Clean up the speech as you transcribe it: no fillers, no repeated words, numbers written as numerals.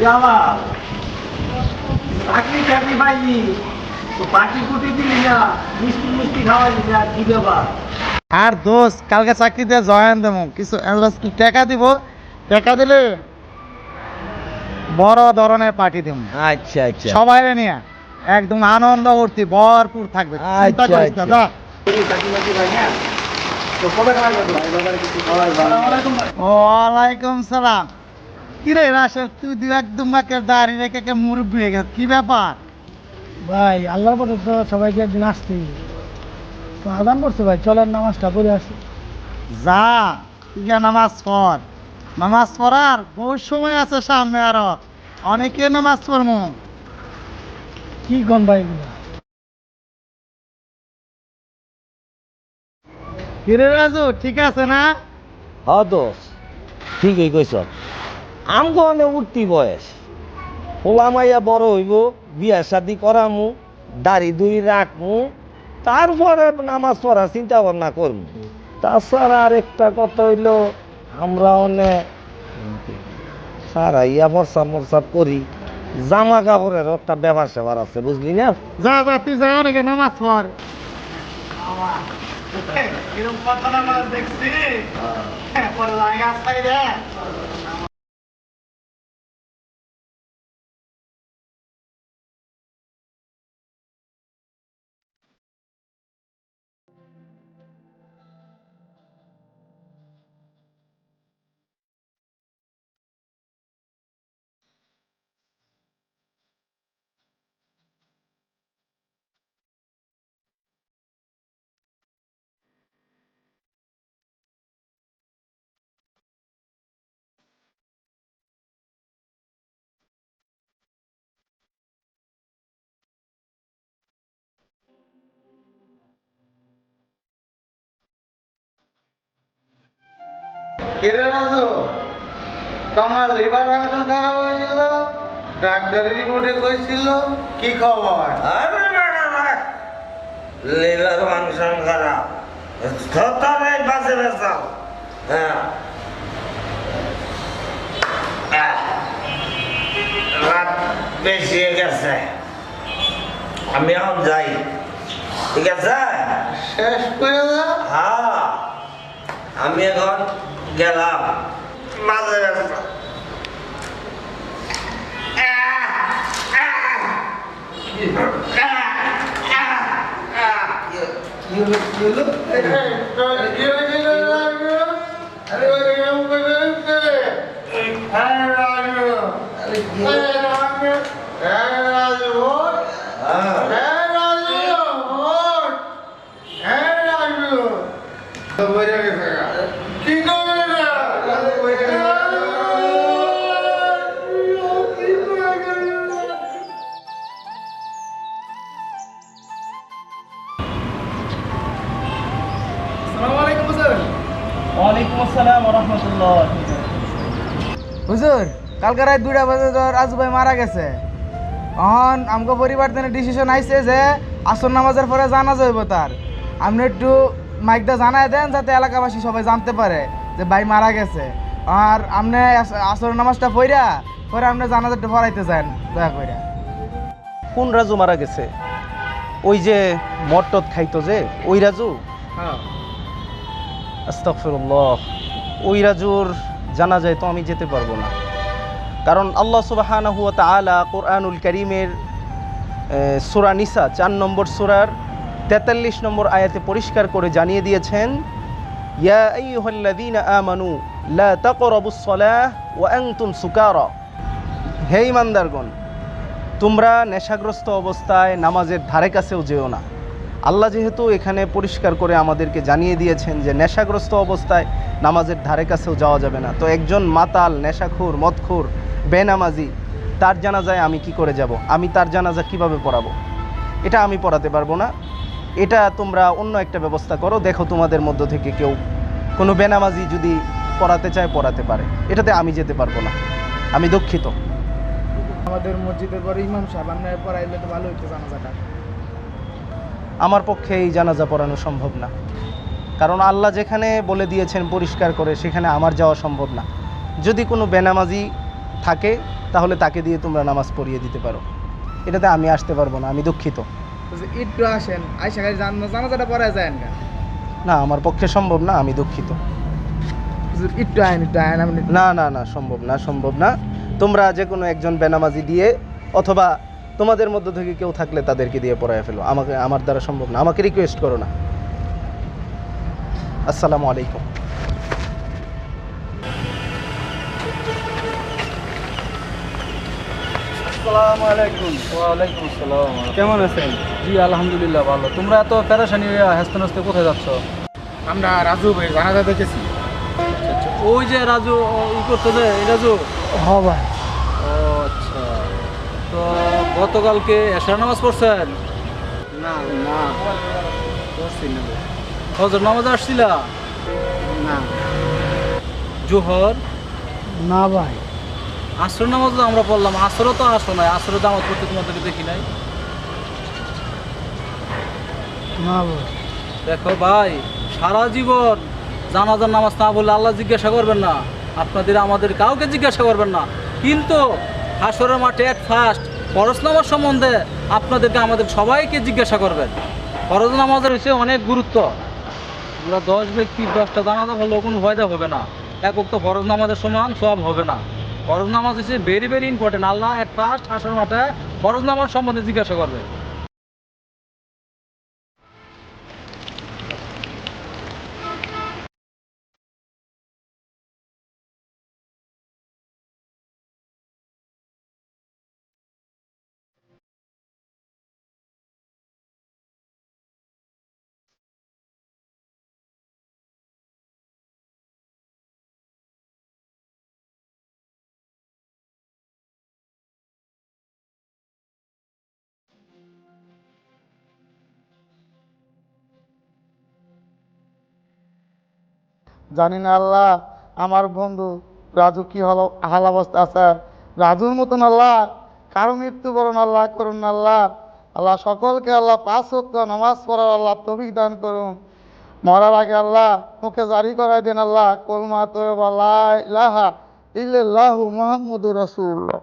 ইয়ালা চাকরি চাকরি পাইনি তো পাটি কুটি দিলি না, মিষ্টি মিষ্টি খাওয়াইলি না, কি ব্যাপার? আর দোস্ত কালকে চাকরিতে জয়েন দেবো, কিছু টাকা দিব, টাকা দিলে বড় ধরনের পার্টি দেবো। আচ্ছা আচ্ছা সবাই নিয়ে একদম আনন্দ করতে ভরপুর থাকবে। চিন্তা আচ্ছা, করিস না, আচ্ছা। যা। চাকরি বাকরি পাই না তো কবে খাওয়াই যাবো? বাবারে কিছু খাওয়াই ভালো। ওয়ালাইকুম সালাম। কি রে রাশেদ, তুই দু একদম দাঁড়িয়ে রেখে মুরব্বী হয়ে গেছে, কি ব্যাপার? ভাই আল্লাহর পথে তো সবাইকে একদিন আসতেই হবে। তো আদান করছে ভাই, চলেন নামাজটা পড়ে আসি। যা, তুই গিয়ে নামাজ পড়। নামাজ পড়ার বহু সময় আছে সামনে, আরো অনেকে নামাজ পড়বো। কি কোন ভাই এগুলা? কিরে রাজু, ঠিক আছে না? হ্যাঁ দোষ ঠিকই কইস। আমগো অনেক উঠতি বয়স, পোলা মাইয়া বড় হইব, বিয়া শাদি করামু, দাড়ি দুই রাখমু, তারপরে নামাজ পড়ার চিন্তা ভাবনা করবো। তাছাড়া আর একটা কথা হইল, আমরা অনেক সারা ইয়া মরসাব মরসাব করি, জামা কাপড়ের একটা ব্যাপার স্যাপার আছে, বুঝলি না? যা যা, তুই যা, অনেকে নামাজ পড়। এরকম কথা না দেখছি পরে লাগে আসাই রে। কিরে রাজু, তোমার লিভার ফাংশন খারাপ হয়ে গেল, ডাক্তারের রিপোর্টে কইছিল, কি খবর? লিভার ফাংশন খারাপ, থতরে বাজে বেসাও। হ্যাঁ, রাত বেশি হয়ে গেছে, আমি এখন যাই, ঠিক আছে? শেষ করে দাও। হ্যাঁ, আমি এখন গেলাম, বাজে বেসা। কি করবে না? ওয়ালাইকুম আসসালাম ওয়া রাহমাতুল্লাহ। হুজুর, কালকে রাত 2টা বাজে তো রাজু ভাই মারা গেছে। এখন আমগো পরিবার থেকে ডিসিশন আইছে যে আসর নামাজের পরে জানাজা হইব তার। আপনি একটু মাইকটা জানায় দেন যাতে এলাকাবাসী সবাই জানতে পারে যে ভাই মারা গেছে। আর আপনি আসর নামাজটা পড়া পরে আপনি জানাজাটা পড়াইতে যান দয়া করে। কোন রাজু মারা গেছে? ওই যে মটট খাইতো যে, ওই রাজু? হ্যাঁ। আস্তাগফিরুল্লাহ, ওই রাজুর জানাজায় তো আমি যেতে পারবো না। কারণ আল্লাহ সুবহানাহু ওয়া তাআলা কোরআনুল কারীমের সূরা নিসা 4 নম্বর সূরার 43 নম্বর আয়াতে পরিষ্কার করে জানিয়ে দিয়েছেন, ইয়া আইয়ুহাল্লাযীনা আমানু লা তাকরাবুস সালাহ ওয়া আনতুম সুকারা। হে ঈমানদারগণ, তোমরা নেশাগ্রস্ত অবস্থায় নামাজের ধারে কাছেও যেও না। আল্লাহ যেহেতু এখানে পরিষ্কার করে আমাদেরকে জানিয়ে দিয়েছেন যে নেশাগ্রস্ত অবস্থায় নামাজের ধারে কাছেও যাওয়া যাবে না, তো একজন মাতাল, নেশাখোর, মদখোর, বেনামাজি, তার জানাজায় আমি কি করে যাব? আমি তার জানাজা কিভাবে পড়াবো? এটা আমি পড়াতে পারবো না। এটা তোমরা অন্য একটা ব্যবস্থা করো, দেখো তোমাদের মধ্য থেকে কেউ কোনো বেনামাজি যদি পড়াতে চায় পড়াতে পারে, এটাতে আমি যেতে পারবো না, আমি দুঃখিত। আমাদের মসজিদের পরে ইমাম সাহেব আপনি পড়াইলে তো ভালো হইতো জানাজাটা। আমার পক্ষে এই জানাজা পড়ানো সম্ভব না, কারণ আল্লাহ যেখানে বলে দিয়েছেন পরিষ্কার করে, সেখানে আমার যাওয়া সম্ভব না। যদি কোনো বেনামাজি থাকে তাহলে তাকে দিয়ে তোমরা নামাজ পড়িয়ে দিতে পারো। এটাতে আমি আসতে পারবো না, আমি দুঃখিত। একটু আসেন, আইসা গাড়ি জানাজাটা পরে যায় না। না, আমার পক্ষে সম্ভব না, আমি দুঃখিত। একটু আইন আপনি। না না না, সম্ভব না। তোমরা যে কোনো একজন বেনামাজি দিয়ে অথবা তোমাদের মধ্য থেকে কেউ থাকলে তাদেরকে দিয়ে পড়ায় ফেলো, আমার দ্বারা সম্ভব না। আমাকে রিকোয়েস্ট করো না। আসসালামু আলাইকুম। আসসালামু আলাইকুম। ওয়ালাইকুম আসসালাম। কেমন আছেন? জি আলহামদুলিল্লাহ ভালো। তোমরা এত প্যারাশানি হাসতে নাচতে কোথায় যাচ্ছ? আমরা রাজু ভাই জানাজা দেখেছি। আচ্ছা, ওই যে রাজু ই করতে যে এই রাজু। হ্যাঁ ভাই। ও আচ্ছা, তো গতকালকে এশার নামাজ পড়ছেন? না করছি না ভাই। ফজর নামাজ আসছিলা? না জোহর? না ভাই। আসর নামাজ তো আমরা পড়লাম, আসরও তো আসো নাই, আসরের দামাত করতে তোমাদেরকে দেখি নাই। না ভাই। দেখো ভাই, সারা জীবন জানাজার নামাজ না বললে আল্লাহ জিজ্ঞাসা করবেন না, আপনাদের আমাদের কাউকে জিজ্ঞাসা করবেন না, কিন্তু হাসরের মাঠে এক ফার্স্ট ফরজ নামাজ সম্বন্ধে আপনাদেরকে আমাদের সবাইকে জিজ্ঞাসা করবেন। ফরজ নামাজের হচ্ছে অনেক গুরুত্ব। আমরা 10 ব্যক্তি 10টা জানাজা হলেও কোনো ফায়দা হবে না, একক তো ফরজ নামাজের সমান সব হবে না। ফরজ নামাজ হচ্ছে ভেরি ভেরি ইম্পর্টেন্ট। আল্লাহ এক ফার্স্ট হাসরের মাঠে ফরজ নামাজ সম্বন্ধে জিজ্ঞাসা করবে। জানি না আল্লাহ আমার বন্ধু রাজু কি হলো হাল অবস্থা আছে। রাজুর মতন আল্লাহ কারো মৃত্যুবরণ আল্লাহ করুন না আল্লাহ। আল্লাহ সকলকে আল্লাহ 5 ওয়াক্ত নামাজ পড়ার আল্লাহ তৌফিক দান করুন। মরার আগে আল্লাহ মুখে জারি করাই দেন আল্লাহ কলমা তয়্যিবা লা ইলাহা ইল্লাল্লাহু মুহাম্মাদুর রাসূলুল্লাহ।